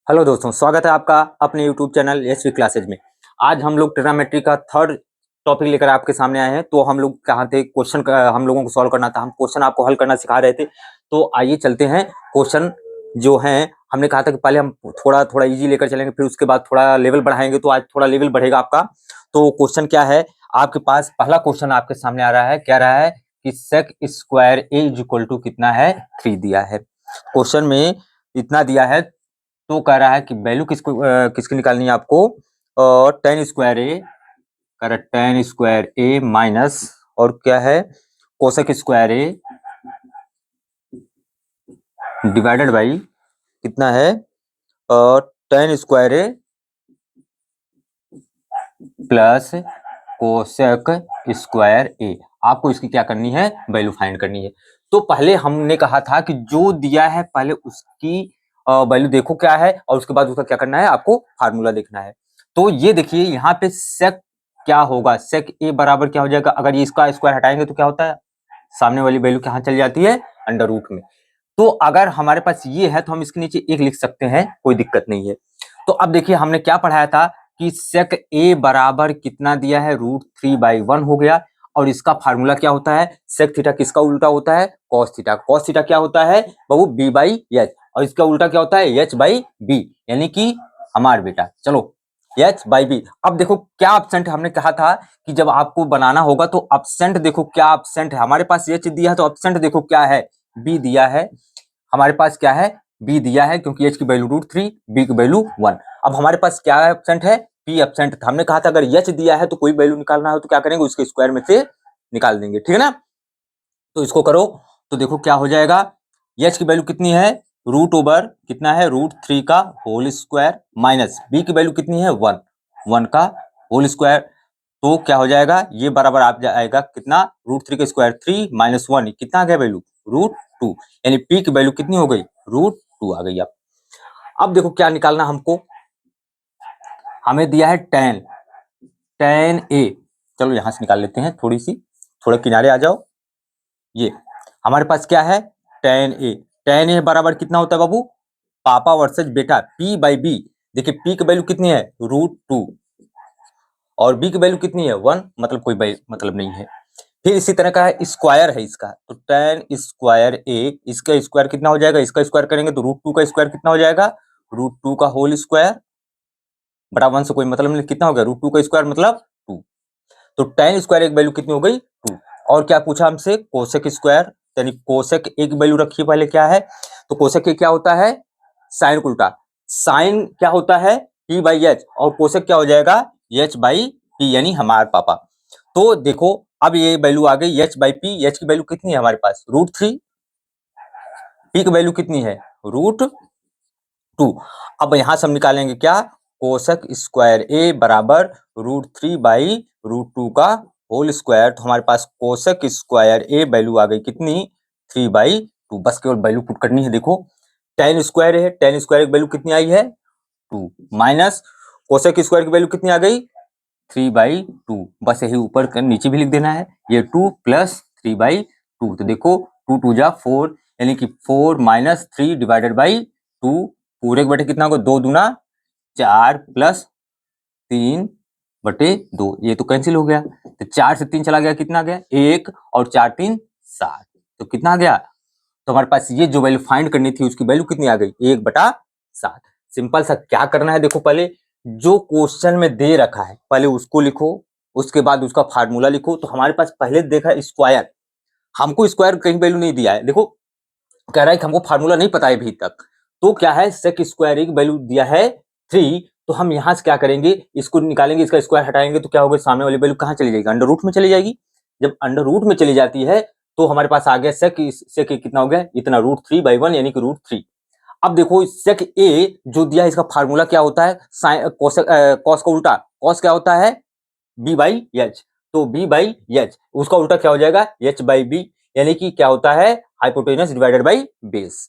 Hello दोस्तों, स्वागत है आपका अपने यूट्यूब चैनल एसवी क्लासेज में। आज हम लोग ट्रिग्नोमेट्री का थर्ड टॉपिक लेकर आपके सामने आए हैं। तो हम लोग कहाँ थे, क्वेश्चन हम लोगों को सॉल्व करना था। हम क्वेश्चन आपको हल करना सिखा रहे थे। तो आइए चलते हैं। क्वेश्चन जो हैं, हमने कहा था कि पहले हम थोड़ा थोड़ा इजी लेकर चलेंगे, फिर उसके बाद थोड़ा लेवल बढ़ाएंगे। तो आज थोड़ा लेवल बढ़ेगा आपका। तो क्वेश्चन क्या है आपके पास? पहला क्वेश्चन आपके सामने आ रहा है, कह रहा है कि sec square A is equal to कितना है, 3 दिया है। क्वेश्चन में इतना दिया है, तो कह रहा है कि वैल्यू किसकी निकालनी है आपको। और टेन स्क्वायर ए, कह रहा है टेन स्क्वायर ए माइनस, और क्या है, cosec square A divided by कितना है, और ten square A plus cosec square ए। आपको इसकी क्या करनी है, वैल्यू फाइंड करनी है। तो पहले हमने कहा था कि जो दिया है पहले उसकी वैल्यू देखो क्या है, और उसके बाद उसका क्या करना है, आपको फार्मूला देखना है। तो ये देखिए यहाँ पे सेक क्या होगा, सेक ए बराबर क्या हो जाएगा। अगर ये इसका स्क्वायर हटाएंगे तो क्या होता है, सामने वाली वैल्यू कहाँ चली जाती है, अंडर रूट में। तो अगर हमारे पास ये है तो हम इसके नीचे एक लिख सकते हैं, कोई दिक्कत नहीं है। तो अब देखिए हमने क्या पढ़ाया था कि सेक ए बराबर कितना दिया है, √3/1 हो गया। और इसका फार्मूला क्या होता है, सेक थीटा किसका उल्टा होता है, कॉस थीटा। कॉस थीटा क्या होता है बाबू, b/h, और इसका उल्टा क्या होता है, h/b, यानी कि हमार बेटा। चलो h/b। अब देखो क्या एब्सेंट, हमने कहा था कि जब आपको बनाना होगा तो एब्सेंट देखो क्या एब्सेंट है। हमारे पास h दिया है तो एब्सेंट देखो क्या है, b दिया है। हमारे पास क्या है, b दिया है, क्योंकि h की वैल्यू √3, b की वैल्यू 1। अब हमारे पास क्या एब्सेंट है, p एब्सेंट था। हमने कहा था अगर h दिया है तो कोई वैल्यू निकालना हो तो क्या करेंगे, उसके स्क्वायर में से निकाल देंगे, ठीक है ना। तो इसको करो तो देखो क्या हो जाएगा, h की वैल्यू कितनी है, √ओवर कितना है, √3 का होल स्क्वायर, माइनस b की वैल्यू कितनी है, 1, 1 का होल स्क्वायर। तो क्या हो जाएगा, ये बराबर आप जाएगा कितना, √3 का स्क्वायर 3 माइनस 1, कितना आ गया वैल्यू, √2। यानी p की वैल्यू कितनी हो गई, √2 आ गई। अब देखो क्या निकालना हमको, हमें दिया है टेन ए। चलो यहां से निकाल लेते हैं, थोड़ा किनारे आ जाओ। ये हमारे पास क्या है, टेन ए बराबर कितना होता है बाबू, पापा वर्सेज बेटा, p/b। देखिए p की वैल्यू कितनी है, √2, और b की वैल्यू कितनी है, 1, मतलब कोई मतलब नहीं है। फिर इसी तरह का है, स्क्वायर है इसका, तो टेन स्क्वायर ए, इसका स्क्वायर कितना हो जाएगा, इसका स्क्वायर करेंगे तो √2 का स्क्वायर कितना हो जाएगा, √2 का होल स्क्वायर बटा 1 से कोई मतलब नहीं, कितना हो गया, √2 का स्क्वायर मतलब 2। तो टेन स्क्वायर एक वैल्यू कितनी हो गई, 2। और क्या पूछा हमसे, कोसेक स्क्वायर, यानी कोसेक एक वैल्यू रखी पहले क्या है, तो कोसेक क्या होता है, साइन उल्टा। साइन क्या होता है, p/h, और कोसेक क्या हो जाएगा, h/p, यानी हमारे पापा। तो देखो अब ये वैल्यू आ गई h/p। h की वैल्यू कितनी है हमारे पास, √3, p की वैल्यू कितनी है, √2। अब यहां से हम निकालेंगे क्या, कोसेक स्क्वायर ए बराबर √3/√2 का होल स्क्वायर। तो हमारे पास कोसेक स्क्वायर ए वैल्यू आ गई कितनी, 3/2। बस केवल वैल्यू पुट करनी है। देखो टेन स्क्वायर है, टेन स्क्वायर की वैल्यू कितनी आई है, 2, माइनस कोसेक स्क्वायर की वैल्यू कितनी आ गई, 3/2। बस यही ऊपर नीचे भी लिख देना है, ये 2 प्लस 3/2। तो देखो 2 2 जा 4, यानी कि 4 माइनस 3 डिवाइडेड बाई 2, पूरे के बटे कितना होगा, 2 दूना 4 प्लस 3/2, ये तो कैंसिल हो गया। तो 4 से 3 चला गया, कितना आ गया, 1, और 4 3 7, तो कितना आ गया। तो हमारे पास ये जो वैल्यू फाइंड करनी थी उसकी वैल्यू कितनी आ गई, 1/7। सिंपल सा क्या करना है, देखो पहले जो क्वेश्चन में दे रखा है पहले उसको लिखो, उसके बाद उसका फार्मूला लिखो। तो हमारे पास पहले देखा स्क्वायर, हमको स्क्वायर कहीं वैल्यू नहीं दिया है। देखो कह रहा है कि हमको फार्मूला नहीं पता है अभी तक। तो क्या है, सेक स्क्वायर की वैल्यू दिया है 3। तो हम यहां से क्या करेंगे, इसको निकालेंगे, इसका स्क्वायर हटाएंगे तो क्या होगा, सामने वाली वैल्यू कहां चली जाएगी, अंडर रूट में चली जाएगी। जब अंडर रूट में चली जाती है तो हमारे पास आ गया सेक कितना हो गया, इतना √3/1, यानी कि √3। अब देखो सेक ए जो दिया है इसका फार्मूला क्या होता है, कॉस का उल्टा, कॉस क्या होता है, b/h। तो b/h उसका उल्टा क्या हो जाएगा, h/b, यानी कि क्या होता है, हाइपोटेनस डिवाइडेड बाई बेस।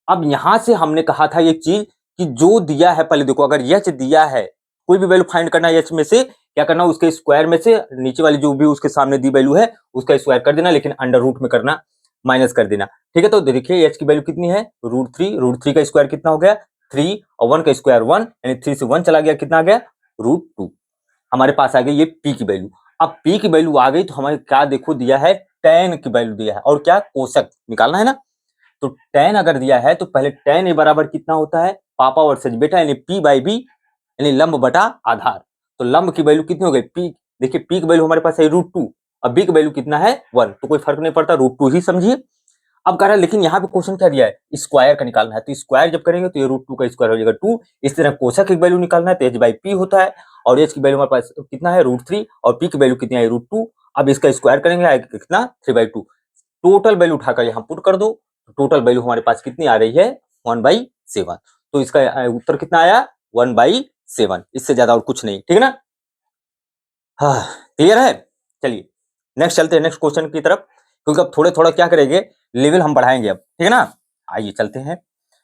अब यहां से हमने कहा था एक चीज कि जो दिया है पहले देखो, अगर h दिया है, कोई भी वैल्यू फाइंड करना है h में से, क्या करना, उसके स्क्वायर में से नीचे वाली जो भी उसके सामने दी वैल्यू है उसका स्क्वायर कर देना, लेकिन अंडर रूट में करना, माइनस कर देना। ठीक है, तो देखिए h की वैल्यू कितनी है, √3, √3 का स्क्वायर कितना हो गया, 3 और 1 का स्क्वायर 1, यानी 3 से 1 चला गया, कितना आ गया √2। हमारे पास आ गई ये पी की वैल्यू। अब पी की वैल्यू आ गई तो हमारे क्या देखो दिया है, tan की वैल्यू दिया है और क्या कोशक निकालना है ना। तो tan अगर दिया है तो पहले tan ए बराबर कितना होता है, पापा वर्सेज बेटा, यानी p/b, यानी लंब बटा आधार। तो लंब की वैल्यू कितनी हो गई p, देखिए p की वैल्यू हमारे पास है √2 और b की वैल्यू कितना है 1, तो कोई फर्क नहीं पड़ता, √2 ही समझिए। अब कह रहा है लेकिन यहाँ पे क्वेश्चन क्या दिया है, स्क्वायर का निकालना है, तो स्क्वायर जब करेंगे तो ये √2 का स्क्वायर हो जाएगा 2। इस तरह कोशक की वैल्यू निकालना है तो h/p होता है, और h की वैल्यू हमारे पास कितना है √3 और p की वैल्यू कितनी है √2। अब इसका स्क्वायर करेंगे आएगा कितना 3/2। टोटल वैल्यू उठाकर यहाँ पुट कर दो, टोटल वैल्यू हमारे पास कितनी आ रही है 1/7। तो इसका उत्तर कितना आया 1/7, इससे ज्यादा और कुछ नहीं, ठीक है ना। हाँ क्लियर है। चलिए नेक्स्ट चलते हैं नेक्स्ट क्वेश्चन की तरफ, क्योंकि अब थोड़े थोड़ा क्या करेंगे लेवल हम बढ़ाएंगे अब, ठीक है ना। आइए चलते हैं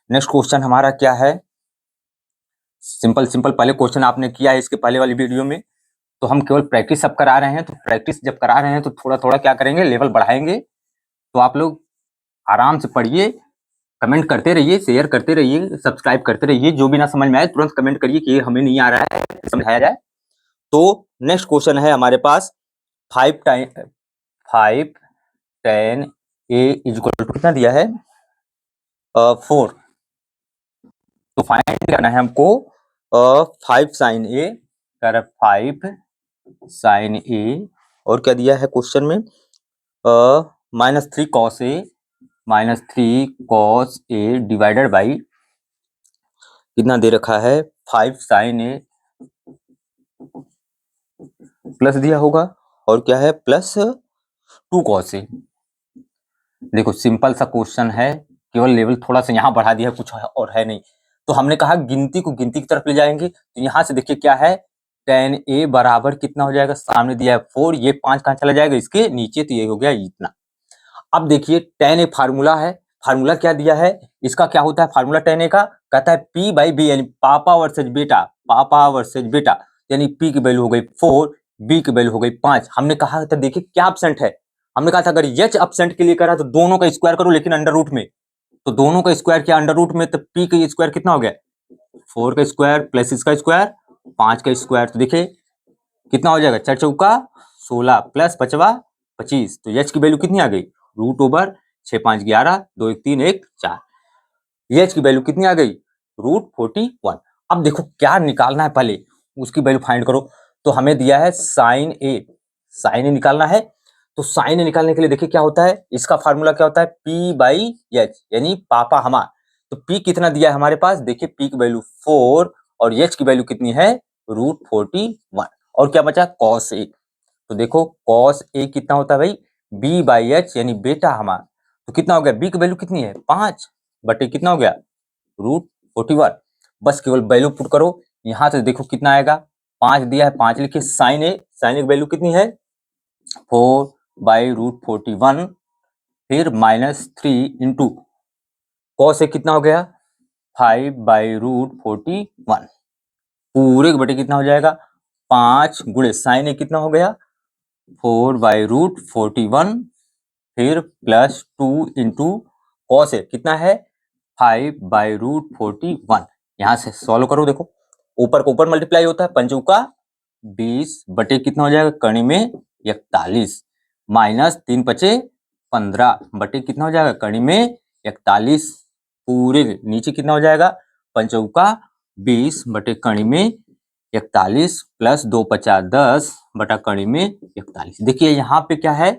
नेक्स्ट क्वेश्चन हमारा क्या है। सिंपल सिंपल पहले क्वेश्चन आपने किया है इसके पहले वाली वीडियो में, तो हम केवल प्रैक्टिस अब करा रहे हैं। तो प्रैक्टिस जब करा रहे हैं तो थोड़ा थोड़ा क्या करेंगे लेवल बढ़ाएंगे। तो आप लोग आराम से पढ़िए, कमेंट करते रहिए, शेयर करते रहिए, सब्सक्राइब करते रहिए। जो भी ना समझ में आए तुरंत कमेंट करिए कि ये हमें नहीं आ रहा है, समझाया जाए। तो नेक्स्ट क्वेश्चन है हमारे पास 5 tan a इक्वल टू कितना दिया है 4। तो फाइंड करना है हमको 5 sin a, 5 sin a, और क्या दिया है क्वेश्चन में -3 cos a, -3 cos a divided by कितना दे रखा है 5 sin a प्लस दिया होगा, और क्या है प्लस 2 cos a। देखो सिंपल सा क्वेश्चन है, केवल लेवल थोड़ा सा यहाँ बढ़ा दिया, कुछ और है नहीं। तो हमने कहा गिनती को गिनती की तरफ ले जाएंगे, तो यहाँ से देखिए क्या है tan a बराबर कितना हो जाएगा, सामने दिया है 4, ये 5 कहाँ चला जाएगा इसके नीचे, तो ये हो गया इतना। अब देखिए tan a फार्मूला है, फार्मूला क्या दिया है इसका, क्या होता है फार्मूला tan a का, कहता है p/b, यानी पापा वर्सेज बेटा, पापा वर्सेज बेटा, यानी p की वैल्यू हो गई 4, b की वैल्यू हो गई 5। हमने कहा था देखिए क्या एब्सेंट है, हमने कहा था अगर h एब्सेंट के लिए करा तो दोनों का स्क्वायर करो, लेकिन अंडर रूट में, तो दोनों का स्क्वायर किया अंडर रूट में, तो p का स्क्वायर कितना हो गया 4 का स्क्वायर प्लस इसका स्क्वायर 5 का स्क्वायर, तो देखिए कितना हो जाएगा 4 चौका 16 प्लस 5 25, तो h की वैल्यू कितनी आ गई √6 5 11 2 1 3 1 4, h की वैल्यू कितनी आ गई √41। अब देखो क्या निकालना है, पहले उसकी वैल्यू फाइंड करो। तो हमें दिया है साइन ए निकालना है। तो साइन ए निकालने के लिए देखिए क्या होता है, इसका फार्मूला क्या होता है p/h, यानी पापा हमारा। तो p कितना दिया है हमारे पास, देखिए p की वैल्यू 4 और h की वैल्यू कितनी है √41, और क्या बचा cos a। तो देखो cos a कितना होता है भाई b/h, यानी बेटा हमारा। तो कितना हो गया, b की वैल्यू कितनी है 5 बटे कितना हो गया √41। बस केवल वैल्यू पुट करो, यहां से देखो कितना आएगा 5 दिया है, 5 लिखिए। साइन ए की वैल्यू कितनी है 4/√41, फिर -3 इंटू कॉस ए कितना हो गया 5/√41, पूरे के बटे कितना हो जाएगा 5 गुणे साइन ए कितना हो गया 4/√41, फिर प्लस 2 इंटू कॉस ए कितना है 5/√41। यहां से सॉल्व करो, देखो ऊपर को ऊपर मल्टीप्लाई होता है, पंचों का 20 बटे कितना हो जाएगा कणी में 41, -3 पचे 15 बटे कितना हो जाएगा कणी में 41, पूरे नीचे कितना हो जाएगा पंचौका 20 बटे कणी में 41 प्लस 2 50 10 बटा कणी में 41। देखिए यहाँ पे क्या है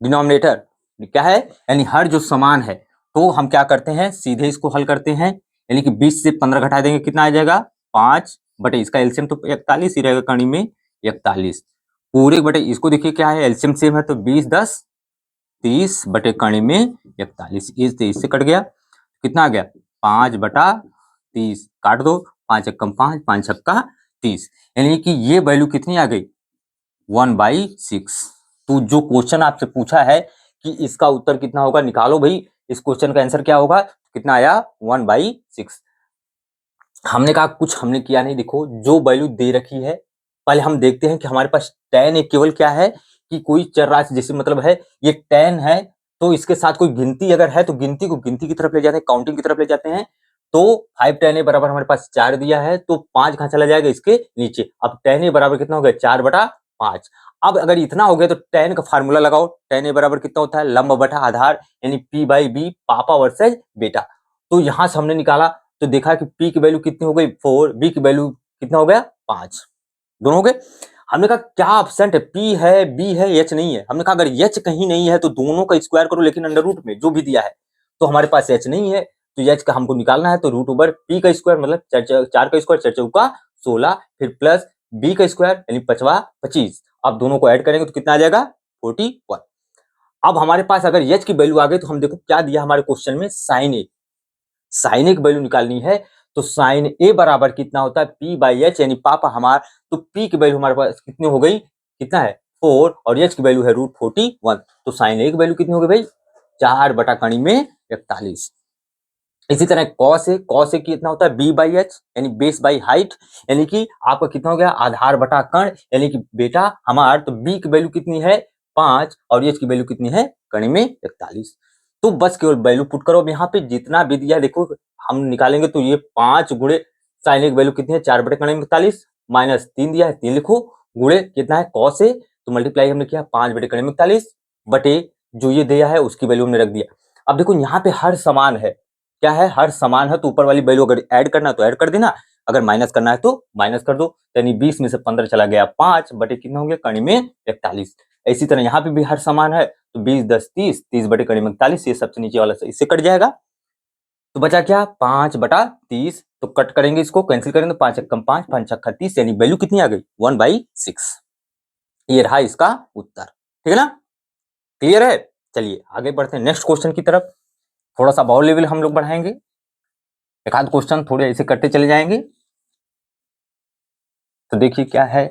डिनोमिनेटर क्या है, यानी हर जो समान है, तो हम क्या करते हैं सीधे इसको हल करते हैं, यानी कि 20 से 15 घटा देंगे कितना आ जाएगा 5 बटे इसका एलसीएम तो 41 ही रहेगा कणी में 41, पूरे बटे इसको देखिए क्या है एलसीएम सेम है, तो 20 10 30 बटे कणी में 41, इस 23 से कट गया कितना आ गया 5 बटा 30, काट दो 5 एकम 5 5 छक्का 30, यानी कि ये वैल्यू कितनी आ गई 1/6। तो जो क्वेश्चन आपसे पूछा है कि इसका उत्तर कितना होगा, निकालो भाई इस क्वेश्चन का आंसर क्या होगा, कितना आया 1/6। हमने कहा कुछ हमने किया नहीं, देखो जो वैल्यू दे रखी है पहले हम देखते हैं कि हमारे पास tan एक केवल क्या है कि कोई चर राशि, जैसे मतलब है ये tan है, तो इसके साथ कोई गिनती अगर है तो गिनती को गिनती की तरफ ले जाते हैं, काउंटिंग की तरफ ले जाते हैं। तो 5 tan a बराबर हमारे पास 4 दिया है, तो 5 कहाँ चला जाएगा इसके नीचे। अब tan a बराबर कितना हो गया 4/5। अब अगर इतना हो गया तो tan का फार्मूला लगाओ। tan a बराबर कितना होता है लंब बटा आधार यानी p/b, पापा वर्सेज बेटा। तो यहां से हमने निकाला तो देखा कि p की वैल्यू कितनी हो गई 4, b की वैल्यू कितना हो गया 5, दोनों हो गए। हमने कहा क्या एब्सेंट है, p है, b है, h नहीं है। हमने कहा अगर h कहीं नहीं है तो दोनों का स्क्वायर करो, लेकिन अंडर रूट में जो भी दिया है, तो हमारे पास h नहीं है तो h का हमको निकालना है, तो रूट ओवर p का स्क्वायर मतलब 4 का स्क्वायर 4 चौका 16, फिर प्लस b का स्क्वायर यानी 5वां 25। अब दोनों को ऐड करेंगे तो कितना आ जाएगा 41। अब हमारे पास अगर h की वैल्यू आ गई तो हम देखो क्या दिया हमारे क्वेश्चन में साइन ए, साइन ए की वैल्यू निकालनी है। तो साइन ए बराबर कितना होता है p/h यानी पापा हमारा, तो p की वैल्यू हमारे पास कितनी हो गई, कितना है 4 और h की वैल्यू है √41। तो साइन ए की वैल्यू कितनी हो गई भाई 4/कणी में 41। इसी तरह कॉस ए कितना होता है b/h यानी बेस बाई हाइट, यानी कि आपका कितना हो गया आधार बटा कण यानी कि बेटा हमार, तो b की वैल्यू कितनी है 5 और h की वैल्यू कितनी है कणी में 41। तो बस केवल वैल्यू पुट करो। अब यहाँ पे जितना भी दिया देखो हम निकालेंगे तो ये 5 गुणे साइन ए की वैल्यू कितनी है 4/कणी में 41, माइनस 3 दिया है 3 लिखो, गुणे कितना है कॉस ए, तो मल्टीप्लाई हमने किया 5/कणी में 41 बटे जो ये दिया है उसकी वैल्यू हमने रख दिया। अब देखो यहाँ पे हर समान है, क्या है हर समान है, तो ऊपर वाली वैल्यू अगर ऐड करना है तो ऐड कर देना, अगर माइनस करना है तो माइनस कर दो। यानी 20 में से 15 चला गया 5 बटे कितना हो गया कणी में 41। इसी तरह यहाँ पे भी हर समान है, तो 20 10 30, 30 बटे कणी में 41, ये सबसे नीचे वाला इससे कट जाएगा। तो बचा क्या 5/30, तो कट करेंगे इसको कैंसिल करेंगे तो 5 कम 5 5 छक्का 30, यानी वैल्यू कितनी आ गई 1/6। ये रहा इसका उत्तर, ठीक है ना, क्लियर है। चलिए आगे बढ़ते हैं नेक्स्ट क्वेश्चन की तरफ। थोड़ा सा और लेवल हम लोग बढ़ाएंगे, एक आध क्वेश्चन थोड़े ऐसे करते चले जाएंगे। तो देखिए क्या है,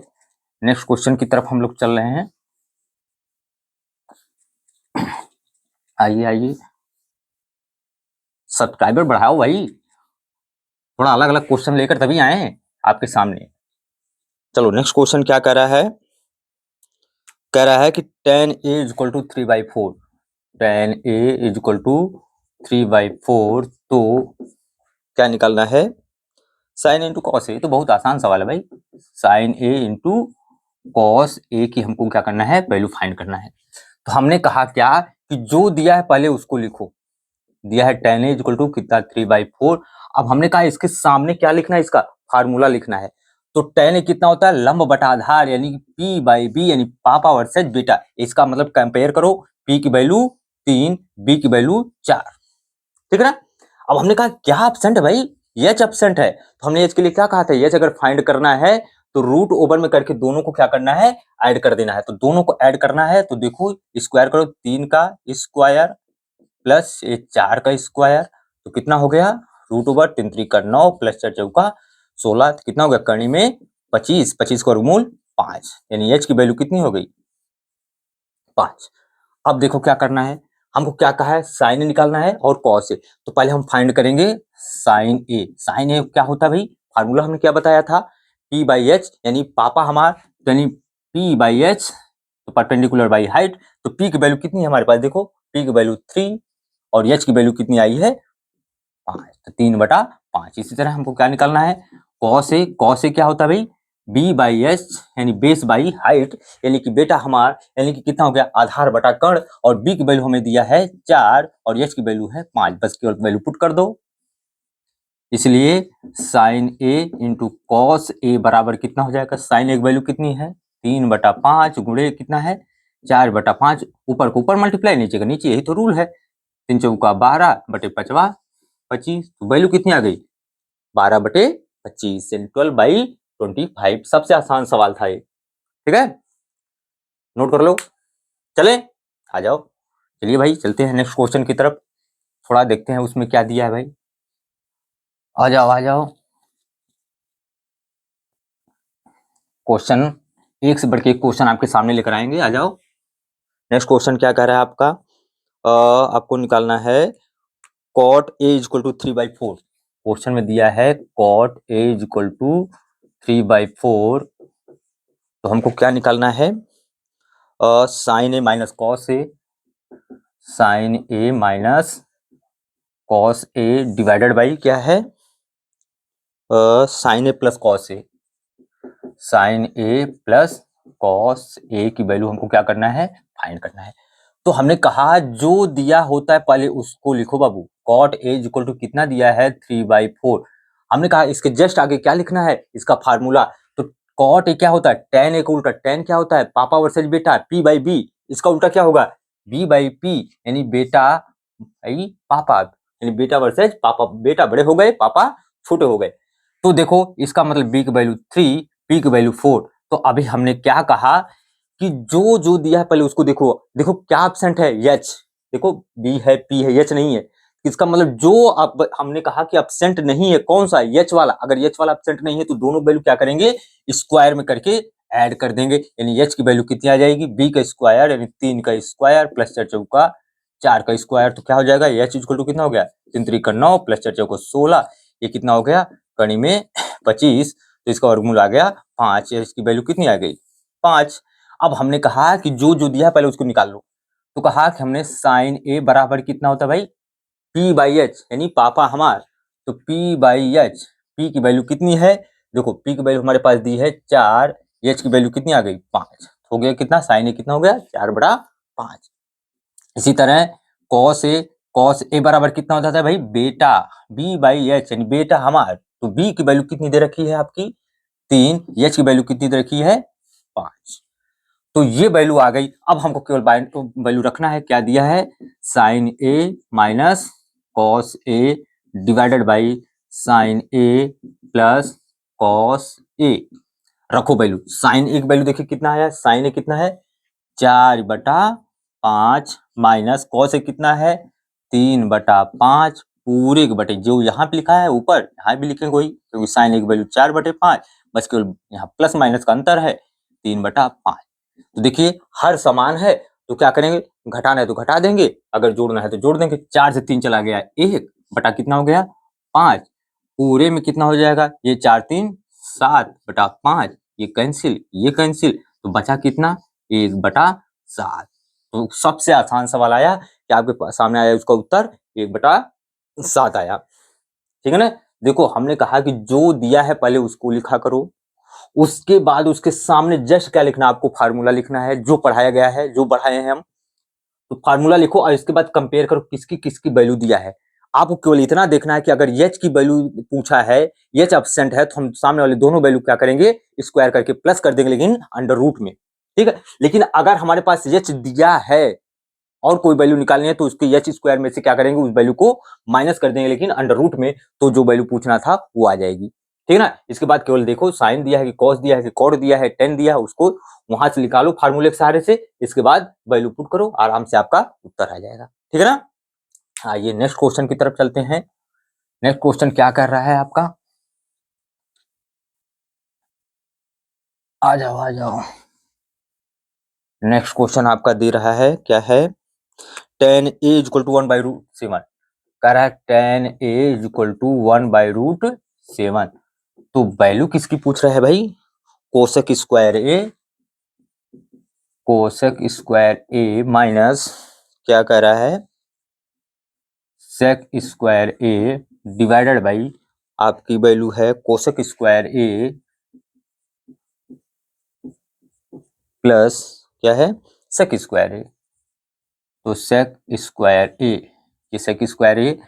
नेक्स्ट क्वेश्चन की तरफ हम लोग चल रहे हैं। आइए आइए, सब्सक्राइबर बढ़ाओ भाई, थोड़ा अलग अलग क्वेश्चन लेकर तभी आए आपके सामने। चलो नेक्स्ट क्वेश्चन क्या कह रहा है, कह रहा है कि tan a = 3/4, tan a = 3/4, तो क्या निकालना है साइन इंटू कॉस ए। तो बहुत आसान सवाल है भाई, sign A into cos A की हमको क्या करना है वैल्यू फाइंड करना है। तो हमने कहा क्या कि जो दिया है पहले उसको लिखो, दिया है tan a = कितना 3/4। अब हमने कहा इसके सामने क्या लिखना है, इसका फार्मूला लिखना है। तो tan a कितना होता है लंब बटा आधार यानी p/b यानी पापा वर्सेज बेटा। इसका मतलब कंपेयर करो, p की वैल्यू 3, b की वैल्यू 4, ठीक है ना। अब हमने कहा क्या एब्सेंट है भाई, h एब्सेंट है, तो हमने h के लिए क्या कहा था, h अगर फाइंड करना है तो रूट ओवर में करके दोनों को क्या करना है ऐड कर देना है। तो दोनों को ऐड करना है तो देखो स्क्वायर करो, 3 का स्क्वायर प्लस ये 4 का स्क्वायर, तो कितना हो गया √3 9 प्लस 4 चौका 16, तो कितना हो गया कणी में 25, 25 का वर्गमूल 5, यानी h की वैल्यू कितनी हो गई 5। अब देखो क्या करना है, हमको क्या कहा है साइन ए निकालना है और कॉस ए। तो पहले हम फाइंड करेंगे साइन ए। साइन ए क्या होता है भाई, फार्मूला हमने क्या बताया था p/h यानी पापा हमार, यानी p/h तो परपेंडिकुलर बाई हाइट। तो p की वैल्यू कितनी है हमारे पास, देखो p की वैल्यू 3 और h की वैल्यू कितनी आई है 5, तो 3/5। इसी तरह हमको क्या निकालना है कॉस ए। कॉस ए क्या होता है भाई b/h यानी बेस बाई हाइट, यानी कि बेटा हमार यानी कि कितना हो गया आधार बटा कण, और b की वैल्यू हमें दिया है 4 और h की वैल्यू है 5, बस केवल वैल्यू पुट कर दो। इसलिए sign A into cos A बराबर कितना हो जाएगा, साइन ए की वैल्यू कितनी है 3/5 गुणे कितना है 4/5, ऊपर को ऊपर मल्टीप्लाई नीचे का नीचे, यही तो रूल है। 3 चौका 12 बटे 5 25, तो वैल्यू कितनी आ गई 12/25 यानी 12/25। सबसे आसान सवाल था ये, ठीक है, नोट कर लो। चले आ जाओ, चलिए भाई चलते हैं नेक्स्ट क्वेश्चन की तरफ, थोड़ा देखते हैं उसमें क्या दिया है भाई। आ जाओ आ जाओ, क्वेश्चन एक से बढ़ के एक क्वेश्चन आपके सामने लेकर आएंगे, आ जाओ। नेक्स्ट क्वेश्चन क्या कह रहा है आपका, आपको निकालना है cot a = 3/4। क्वेश्चन में दिया है cot a = 3/4, तो हमको क्या निकालना है sine A minus cos A, sine A minus cos A divided by क्या है, sine A plus cos A, sine A plus cos A की वैल्यू हमको क्या करना है, फाइंड करना है। तो हमने कहा जो दिया होता है पहले उसको लिखो बाबू। कॉट ए इक्वल टू कितना दिया है, 3/4। हमने कहा इसके जस्ट आगे क्या लिखना है, इसका फार्मूला। तो कॉट ए क्या होता है, टेन ए का उल्टा, टेन क्या होता है, पापा वर्सेज बेटा, पी बाई बी, इसका उल्टा क्या होगा, बी बाई पी, यानी बेटा भाई पापा, यानी बेटा वर्सेज पापा, बेटा बड़े हो गए, पापा छोटे हो गए। तो देखो इसका मतलब बी की वैल्यू 3, पी की वैल्यू 4। तो अभी हमने क्या कहा कि जो जो दिया है पहले उसको देखो, देखो क्या एब्सेंट है, एच, देखो बी है, पी है, एच नहीं है। इसका मतलब जो अब हमने कहा कि एब्सेंट नहीं है, कौन सा, एच वाला। अगर एच वाला एब्सेंट नहीं है तो दोनों वैल्यू क्या करेंगे, स्क्वायर में करके ऐड कर देंगे, यानी एच की वैल्यू कितनी आ जाएगी, बी का स्क्वायर यानी 3 का स्क्वायर प्लस 4 चौका 4 का स्क्वायर। तो क्या हो जाएगा, एच इक्वल टू कितना हो गया, 3 3 का 9 प्लस 4 चौका 16, ये कितना हो गया, कड़ी में 25, तो इसका वर्गमूल आ गया 5, इसकी वैल्यू कितनी आ गई, 5। अब हमने कहा कि जो जो दिया पहले उसको निकाल लो। तो कहा कि हमने साइन ए बराबर कितना होता है भाई, पी बाई एच, यानी पापा हमार। तो पी बाई एच, पी की वैल्यू कितनी है, देखो पी की वैल्यू हमारे पास दी है 4, एच की वैल्यू कितनी आ गई 5, हो गया कितना, साइन ए कितना हो गया 4/5। इसी तरह कॉस ए, कॉस ए बराबर कितना होता था भाई, बेटा बी बाई एच, यानी बेटा हमार। तो बी की वैल्यू कितनी दे रखी है आपकी 3, एच की वैल्यू कितनी दे रखी है 5। तो ये वैल्यू आ गई। अब हमको केवल वैल्यू रखना है, क्या दिया है, sine A minus cos A divided by sine A plus cos A. रखो वैल्यू, साइन ए की वैल्यू देखिए कितना है, साइन ए कितना है 4/5 माइनस कॉस ए कितना है 3/5 पूरे के बटे, जो यहाँ पे लिखा है ऊपर यहाँ भी लिखेंगे वही, क्योंकि साइन ए की वैल्यू 4/5, बस केवल यहाँ प्लस माइनस का अंतर है 3/5। तो देखिए हर समान है तो क्या करेंगे, घटाना है तो घटा देंगे, अगर जोड़ना है तो जोड़ देंगे। 4 से 3 चला गया 1 बटा कितना हो गया 5, पूरे में कितना हो जाएगा, ये 4 3 7/5, ये कैंसिल, ये कैंसिल, तो बचा कितना 1/7। तो सबसे आसान सवाल आया कि आपके सामने आया, उसका उत्तर 1/7 आया। ठीक है ना। देखो हमने कहा कि जो दिया है पहले उसको लिखा करो, उसके बाद उसके सामने जस्ट क्या लिखना है, आपको फार्मूला लिखना है, जो पढ़ाया गया है, जो पढ़ाए हैं हम। तो फार्मूला लिखो और इसके बाद कंपेयर करो किसकी किसकी वैल्यू दिया है। आपको केवल इतना देखना है कि अगर एच की वैल्यू पूछा है, एच एब्सेंट है, तो हम सामने वाले दोनों वैल्यू क्या करेंगे, स्क्वायर करके प्लस कर देंगे, लेकिन अंडर रूट में। ठीक है। लेकिन अगर हमारे पास एच दिया है और कोई वैल्यू निकालनी है तो उसके एच स्क्वायर में से क्या करेंगे, उस वैल्यू को माइनस कर देंगे, लेकिन अंडर रूट में, तो जो वैल्यू पूछना था वो आ जाएगी। ठीक है ना। इसके बाद केवल देखो साइन दिया है कि कॉस दिया है कि कॉट दिया है, टेन दिया है, उसको वहां से निकालो फार्मूले के सहारे से, इसके बाद वैल्यू पुट करो, आराम से आपका उत्तर आ जाएगा। ठीक है ना। आइए नेक्स्ट क्वेश्चन की तरफ चलते हैं। नेक्स्ट क्वेश्चन क्या कर रहा है आपका, आ जाओ आ जाओ। नेक्स्ट क्वेश्चन आपका दे रहा है, क्या है, टेन ए इक्वल टू 1/√7 कह रहा है, टेन ए इक्वल टू 1/√7। तो वैल्यू किसकी पूछ रहा है भाई, cosec square A, cosec square A minus क्या कह रहा है, sec square A divided by आपकी वैल्यू है कोसेक स्क्वायर ए प्लस क्या है, सेक स्क्वायर ए। तो सेक स्क्वायर ए, ये सेक स्क्वायर ए,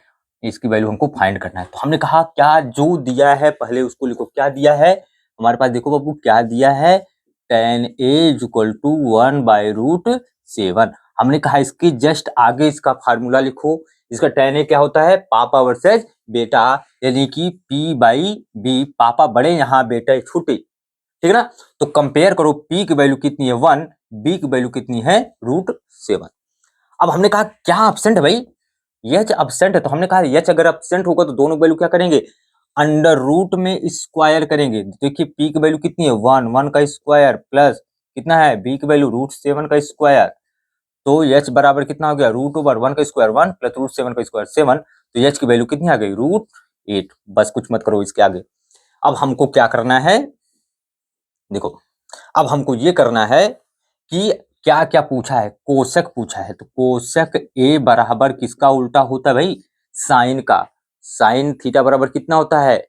इसकी वैल्यू हमको फाइंड करना है। तो हमने कहा क्या जो दिया है पहले उसको लिखो, क्या दिया है हमारे पास, देखो बाबू क्या दिया है, टेन ए इक्वल टू 1/√7। हमने कहा इसके जस्ट आगे इसका फार्मूला लिखो। इसका टेन ए क्या होता है, पापा वर्सेज बेटा, यानी कि पी बाई बी, पापा बड़े यहाँ बेटा छोटे। ठीक है ना। तो कंपेयर करो, पी की वैल्यू कितनी है 1, बी की वैल्यू कितनी है √7। अब हमने कहा क्या एब्सेंट है भाई, एच एब्सेंट है, तो हमने कहा एच अगर एब्सेंट होगा तो दोनों वैल्यू क्या करेंगे, अंडर रूट में स्क्वायर करेंगे। देखिए पी की वैल्यू कितनी है 1, 1 का स्क्वायर प्लस कितना है, बी की वैल्यू √7 का स्क्वायर। तो एच बराबर कितना हो गया, √1 का स्क्वायर 1 प्लस √7 का स्क्वायर 7। तो एच की वैल्यू कितनी आ गई, √8। बस कुछ मत करो इसके आगे। अब हमको क्या करना है, देखो अब हमको ये करना है कि क्या क्या पूछा है, कोशक पूछा है। तो कोशक ए बराबर किसका उल्टा होता है भाई, साइन का, साइन थीटा बराबर कितना होता है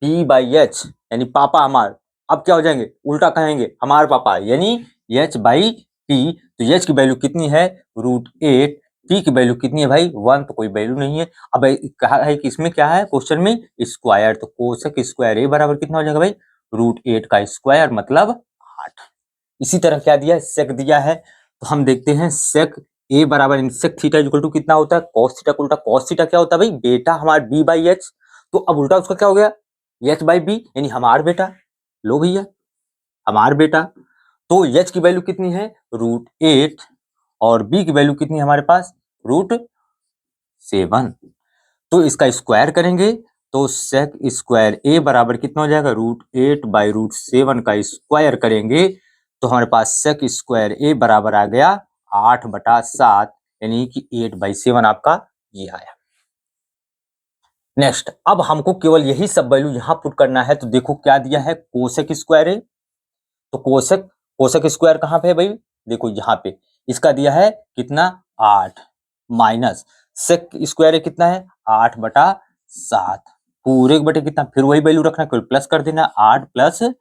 P/H, यानी पापा हमार। अब क्या हो जाएंगे, उल्टा कहेंगे हमार पापा, यानी H/P। तो H की वैल्यू कितनी है √8, P की वैल्यू कितनी है भाई 1, तो कोई वैल्यू नहीं है। अब कहा है कि इसमें क्या है क्वेश्चन में स्क्वायर, तो कोसेक स्क्वायर A बराबर कितना हो जाएगा भाई √8 का स्क्वायर मतलब 8। इसी तरह क्या दिया है, सेक दिया है, तो हम देखते हैं सेक A बराबर इन सेक थीटा इक्वल टू कितना होता है कॉस थीटा का उल्टा, कॉस थीटा क्या होता है भाई बेटा हमारा B/H, तो अब उल्टा उसका क्या हो गया H/B, यानी हमार बेटा। लो भैया हमार बेटा, तो H की वैल्यू कितनी है √8 और B की वैल्यू कितनी है हमारे पास √7, तो इसका स्क्वायर करेंगे तो सेक स्क्वायर A बराबर कितना हो जाएगा √8/√7 का स्क्वायर करेंगे तो हमारे पास सेक स्क्वायर A बराबर आ गया 8/7, यानी कि 8/7 आपका ये आया। नेक्स्ट, अब हमको केवल यही सब वैल्यू यहां पुट करना है, तो देखो क्या दिया है कोसेक स्क्वायर A, तो कोसेक कोसेक स्क्वायर कहां पे है भाई, देखो यहाँ पे इसका दिया है कितना 8 माइनस सेक स्क्वायर कितना है 8/7 पूरे के बटे कितना, फिर वही वैल्यू रखना कोई प्लस कर देना 8 +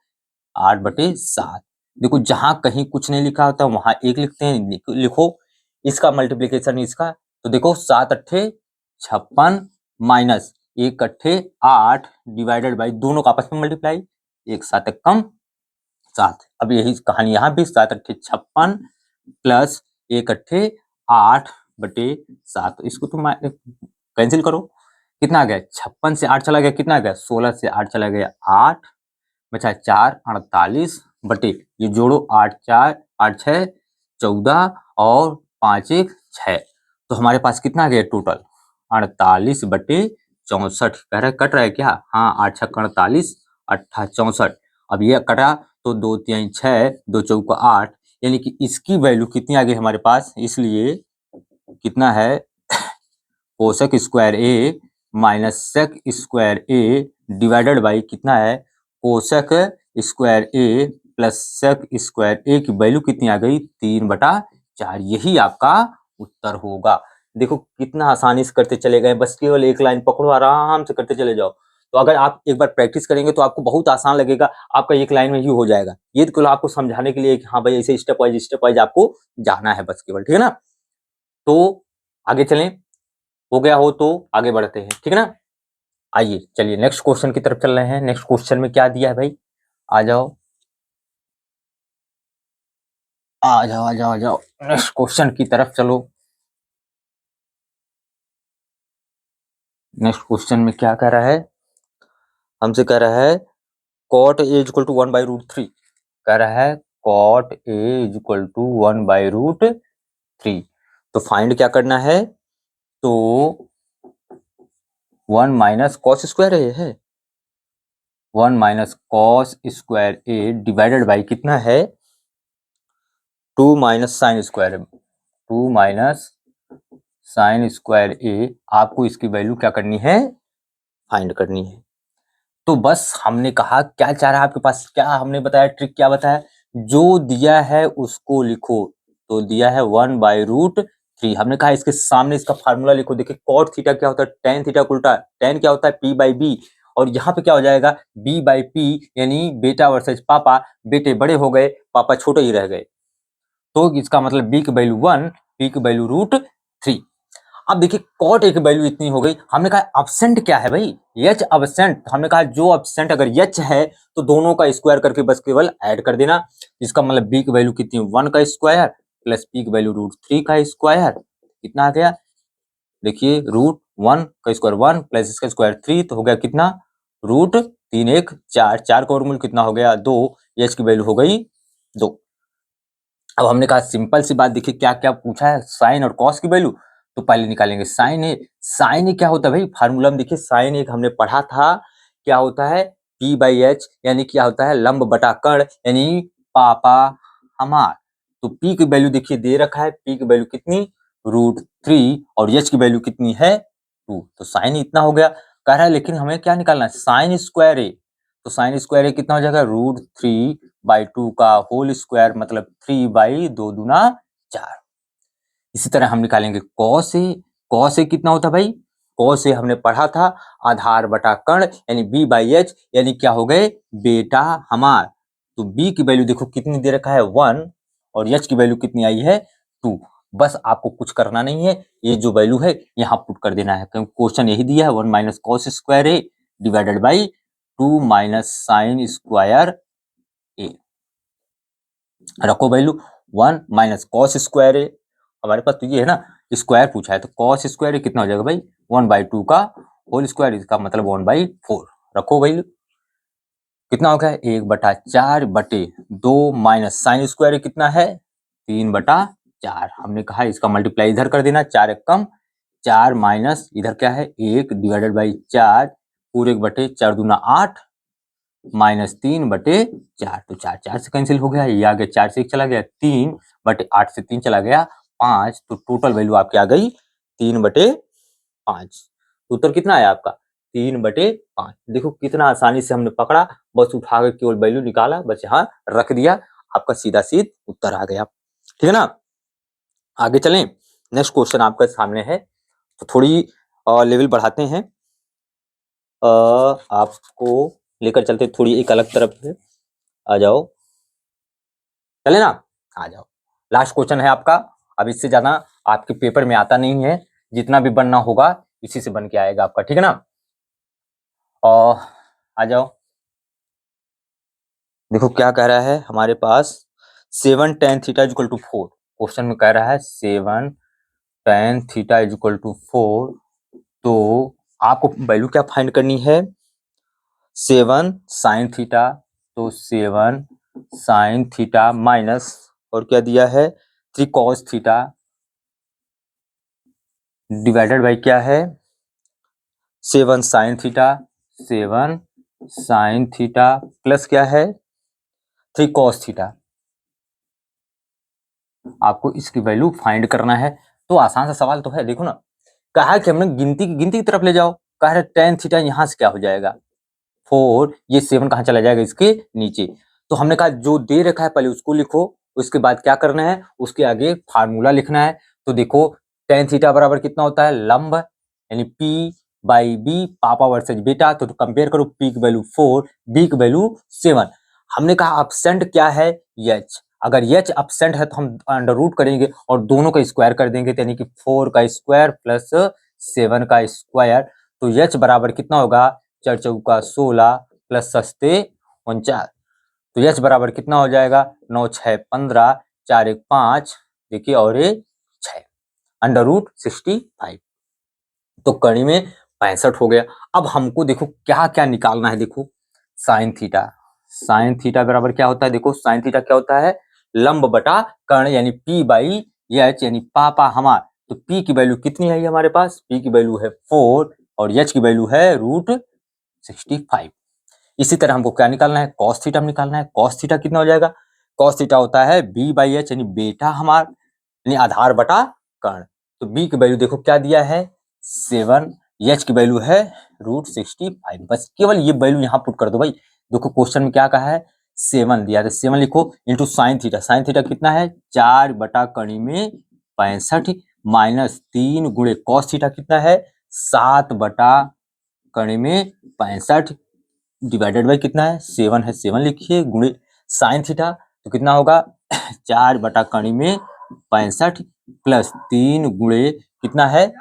8/7। देखो जहां कहीं कुछ नहीं लिखा होता वहां 1 लिखते हैं, लिखो इसका मल्टीप्लीकेशन इसका, तो देखो 7 अट्ठे 56 माइनस 1 अट्ठे 8 डिवाइडेड बाई दोनों का आपस में मल्टीप्लाई 1 7 कम 7। अब यही कहानी यहाँ भी 7 अट्ठे 56 प्लस 1 अट्ठे 8/7, इसको तुम कैंसिल करो कितना आ गया 56 से 8 चला गया कितना आ गया 16 से 8 चला गया 8 बचा 4 48 बटे ये जोड़ो 8 4 8 6 14 और 5 1 6, तो हमारे पास कितना आ गया टोटल 48/64 कह रहा है कट रहा है क्या, हाँ 8 6 48 8 64, अब ये कटा तो 2 3 6 2 चौका 8, यानी कि इसकी वैल्यू कितनी आ गई हमारे पास, इसलिए कितना है cosec square A minus sec square A divided by कितना है cosec square A plus sec square A की वैल्यू कितनी आ गई 3/4, यही आपका उत्तर होगा। देखो कितना आसानी से करते चले गए, बस केवल एक लाइन पकड़ो आराम से करते चले जाओ, तो अगर आप एक बार प्रैक्टिस करेंगे तो आपको बहुत आसान लगेगा, आपका एक लाइन में ही हो जाएगा। ये तो आपको समझाने के लिए कि हाँ भाई ऐसे स्टेप वाइज आपको जाना है बस केवल, ठीक है ना। तो आगे चलें, हो गया हो तो आगे बढ़ते हैं, ठीक है ना। आइए चलिए नेक्स्ट क्वेश्चन की तरफ चल रहे हैं। नेक्स्ट क्वेश्चन में क्या दिया है भाई, आ जाओ आ जाओ आ जाओ आ जाओ नेक्स्ट क्वेश्चन की तरफ चलो। नेक्स्ट क्वेश्चन में क्या कह रहा है, हमसे कह रहा है cot A इक्वल टू 1/√3, कह रहा है cot A इक्वल टू 1/√3, तो फाइंड क्या करना है, तो 1 माइनस कॉस स्क्वायर A है 1 minus cos square A divided by कितना है 2 minus sine square 2 minus sine square A, आपको इसकी वैल्यू क्या करनी है फाइंड करनी है। तो बस हमने कहा क्या चाह रहा है आपके पास, क्या हमने बताया ट्रिक क्या बताया, जो दिया है उसको लिखो, तो दिया है 1/√3, हमने कहा इसके सामने इसका फार्मूला लिखो। देखिए कॉट थीटा क्या होता है टेन थीटा का उल्टा, टेन क्या होता है P/B, और यहाँ पे क्या हो जाएगा B/P, यानी बेटा वर्सेज पापा, बेटे बड़े हो गए पापा छोटे ही रह गए, तो इसका मतलब B की वैल्यू 1 P की वैल्यू √3। अब देखिए कॉट A की वैल्यू इतनी हो गई, हमने कहा एब्सेंट क्या है भाई H एब्सेंट, हमने कहा जो एब्सेंट अगर H है तो दोनों का स्क्वायर करके बस केवल ऐड कर देना, इसका मतलब B की वैल्यू कितनी 1 का स्क्वायर प्लस P की वैल्यू √3 का स्क्वायर, कितना आ गया देखिए √1 का स्क्वायर 1 प्लस इसका स्क्वायर 3, तो हो गया कितना √3 1 4, 4 का वर्गमूल कितना हो गया 2, H की वैल्यू हो गई 2। अब हमने कहा सिंपल सी बात, देखिए क्या क्या पूछा है साइन और कॉस की वैल्यू, तो पहले निकालेंगे साइन ए। साइन ए क्या होता है भाई, फार्मूला में देखिए साइन ए हमने पढ़ा था क्या होता है P/H, यानी क्या होता है लंब बटा कर्ण, यानी पापा हमार। तो P की वैल्यू देखिए दे रखा है, P की वैल्यू कितनी √3 और H की वैल्यू कितनी है 2, तो साइन इतना हो गया। कह रहा है लेकिन हमें क्या निकालना है साइन स्क्वायर ए, तो साइन स्क्वायर ए कितना हो जाएगा √3/2 का होल स्क्वायर मतलब 3/2 दूना 4। इसी तरह हम निकालेंगे कॉस ए, कॉस ए कितना होता है भाई कॉस ए हमने पढ़ा था आधार बटा कर्ण यानी बी बाई एच यानी क्या हो गए बेटा हमार। तो बी की वैल्यू देखो कितनी दे रखा है 1 और एच की वैल्यू कितनी आई है 2। बस आपको कुछ करना नहीं है, ये जो वैल्यू है यहाँ पुट कर देना है क्योंकि क्वेश्चन यही दिया है 1 minus cos square A divided by 2 minus sine square A. रखो value 1 minus cos square A, हमारे पास तो ये है ना स्क्वायर पूछा है तो कॉस स्क्वायर कितना हो जाएगा भाई 1/2 का होल स्क्वायर, इसका मतलब 1/4। रखो वैल्यू कितना हो गया 1/4/2 माइनस साइन स्क्वायर कितना है 3/4। हमने कहा इसका मल्टीप्लाई इधर कर देना 4 एक कम 4 माइनस इधर क्या है 1 डिवाइडेड बाई 4 पूरे 1/4 दूना 8 माइनस 3/4। तो 4 4 से कैंसिल हो गया, ये आगे 4 से 1 चला गया 3/8 से 3 चला गया 5। तो टोटल वैल्यू आपकी आ गई 3/5। तो उत्तर कितना आया आपका 3/5। देखो कितना आसानी से हमने पकड़ा, बस उठा के केवल वैल्यू निकाला, बस यहाँ रख दिया, आपका सीधा सीध उत्तर आ गया। ठीक है ना, आगे चलें। नेक्स्ट क्वेश्चन आपके सामने है, तो थोड़ी लेवल बढ़ाते हैं, आपको लेकर चलते थोड़ी एक अलग तरफ है। आ जाओ, चले ना, आ जाओ। लास्ट क्वेश्चन है आपका, अब इससे ज्यादा आपके पेपर में आता नहीं है, जितना भी बनना होगा इसी से बन के आएगा आपका। ठीक है ना, और आ जाओ। देखो क्या कह रहा है हमारे पास 7 tan theta equal to 4। Question में कह रहा है 7 tan थीटा इक्वल टू 4। तो आपको वैल्यू क्या फाइंड करनी है 7 sin थीटा, तो 7 sin थीटा माइनस और क्या दिया है 3 cos थीटा डिवाइडेड बाई क्या है 7 sin theta, 7 sin theta plus क्या है 3 cos थीटा। आपको इसकी वैल्यू फाइंड करना है। तो आसान सा सवाल तो है, देखो ना, कहा कि हमने गिनती की तरफ ले जाओ, कह रहे tan थीटा यहां से क्या हो जाएगा 4, ये 7 कहां चला जाएगा इसके नीचे। तो हमने कहा जो दे रखा है पहले उसको लिखो, उसके बाद क्या करना है उसके आगे फार्मूला लिखना है। तो देखो tan थीटा बराबर कितना होता है लंब यानी P बाई बी, पापा वर्सेज बेटा। तो कंपेयर करो P की वैल्यू 4, B की वैल्यू 7। हमने कहा अपसेंट क्या है H, अगर H अपसेंट है तो हम अंडर रूट करेंगे और दोनों का स्क्वायर कर देंगे, यानी कि 4 का स्क्वायर प्लस 7 का स्क्वायर। तो H बराबर कितना होगा 4 चौका 16 प्लस सस्ते 49। तो H बराबर कितना हो जाएगा 9 6 15 4 1 5, देखिए और ये 6 अंडर रूट 65। तो कड़ी में 65 हो गया। अब हमको देखो क्या क्या निकालना है, देखो साइन थीटा, साइन थीटा बराबर क्या होता है, देखो साइन थीटा क्या होता है लंब बटा कर्ण यानी P बाई H यानी पापा हमार। तो P की वैल्यू कितनी है हमारे पास, P की वैल्यू है 4 और H की वैल्यू है √65। इसी तरह हमको क्या निकालना है cos थीटा निकालना है। cos थीटा कितना हो जाएगा, cos थीटा होता है B बाई H यानी बेटा हमार यानी आधार बटा कर्ण। तो B की वैल्यू देखो क्या दिया है 7, H की वैल्यू है √65। बस केवल ये वैल्यू यहाँ पुट कर दो भाई। देखो क्वेश्चन में क्या कहा है 7 दिया है, 7 लिखो into sine theta. Sine theta कितना है 4 बटा कड़ी में 65 माइनस 3 गुणे कॉस थीटा कितना है 7 बटा कड़ी में 65 डिवाइडेड बाई कितना है 7 है, 7 लिखिए गुणे साइन थीटा तो कितना होगा 4 बटा कड़ी में 65 प्लस 3 गुणे कितना है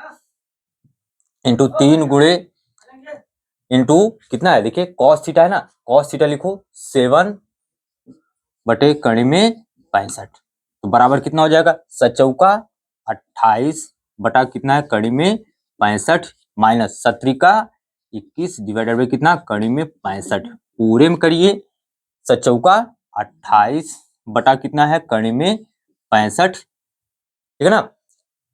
इंटू 3 गुणे इंटू कितना है, देखिए कॉस थीटा है ना, कॉस थीटा लिखो 7 बटे कड़ी में 65। तो बराबर कितना हो जाएगा 7 चौका 28 बटा कितना है कड़ी में 65 माइनस 7 का 21 डिवाइडेड बाई कितना कड़ी में 65 पूरे में करिए 7 चौका 28 बटा कितना है कड़ी में 65। ठीक है ना,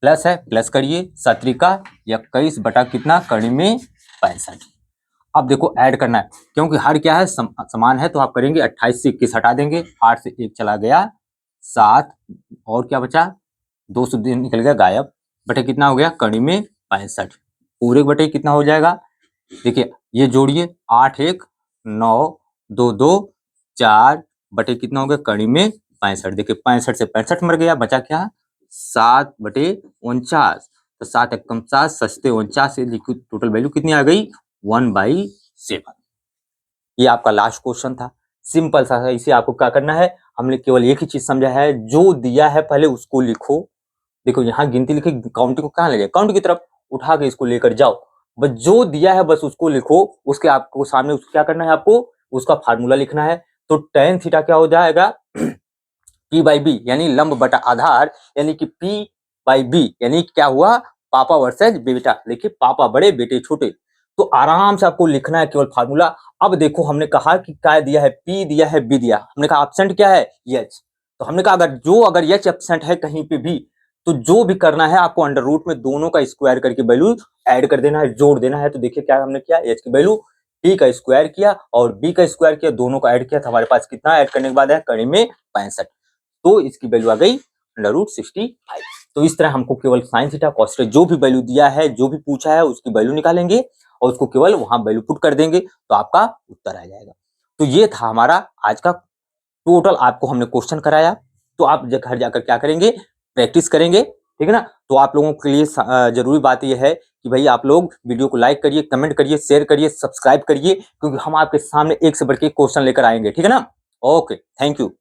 प्लस है प्लस करिए 7 का 21 बटा कितना कड़ी में 65। अब देखो ऐड करना है क्योंकि हर क्या है समान है, तो आप करेंगे 28 से 21 हटा देंगे, 8 से 1 चला गया 7 और क्या बचा 2 से 2 निकल गया गायब, बटे कितना हो गया कड़ी में 65 पूरे बटे कितना हो जाएगा, देखिए ये जोड़िए 8 1 9 2 2 4 बटे कितना हो गया कड़ी में 65। देखिए 65 से 65 मर गया, बचा क्या 7/49। तो 7 एकम 7 सस्ते 49 से लिखिए टोटल वैल्यू कितनी आ गई 1/7। ये आपका लास्ट क्वेश्चन था, सिंपल सा है। इसे आपको क्या करना है, हमने केवल एक ही चीज समझा है, जो दिया है पहले उसको लिखो। देखो यहाँ गिनती लिखी, काउंटिंग को कहाँ ले जाए, काउंटिंग की तरफ उठा के इसको लेकर जाओ, बस जो दिया है बस उसको लिखो। उसके आपको सामने उसको क्या करना है, आपको उसका फार्मूला लिखना है। तो tan थीटा क्या हो जाएगा P/B यानी लंब बटा आधार, यानी कि P/B यानी क्या हुआ, पापा वर्सेज बेटा। देखिए पापा बड़े बेटे छोटे, तो आराम से आपको लिखना है केवल फार्मूला। अब देखो हमने कहा कि क्या दिया है, P दिया है, B दिया, हमने कहा एब्सेंट क्या है H। तो हमने कहा अगर H एब्सेंट है कहीं पे भी, तो जो भी करना है आपको अंडर रूट में दोनों का स्क्वायर करके वैल्यू ऐड कर देना है, जोड़ देना है। तो देखिए क्या हमने किया, H की वैल्यू P का स्क्वायर किया और B का स्क्वायर किया, दोनों का ऐड किया, तो हमारे पास कितना ऐड करने के बाद है, कड़ी में 65। तो इसकी वैल्यू आ गई √65। तो इस तरह हमको केवल साइन थीटा कॉस थीटा जो भी वैल्यू दिया है, जो भी पूछा है उसकी वैल्यू निकालेंगे और उसको केवल वहां वैल्यू पुट कर देंगे, तो आपका उत्तर आ जाएगा। तो ये था हमारा आज का टोटल, आपको हमने क्वेश्चन कराया। तो आप घर जाकर क्या करेंगे, प्रैक्टिस करेंगे, ठीक है ना। तो आप लोगों के लिए जरूरी बात यह है कि भाई आप लोग वीडियो को लाइक करिए, कमेंट करिए, शेयर करिए, सब्सक्राइब करिए, क्योंकि हम आपके सामने एक से बढ़ के क्वेश्चन लेकर आएंगे, ठीक है ना। Okay, thank you.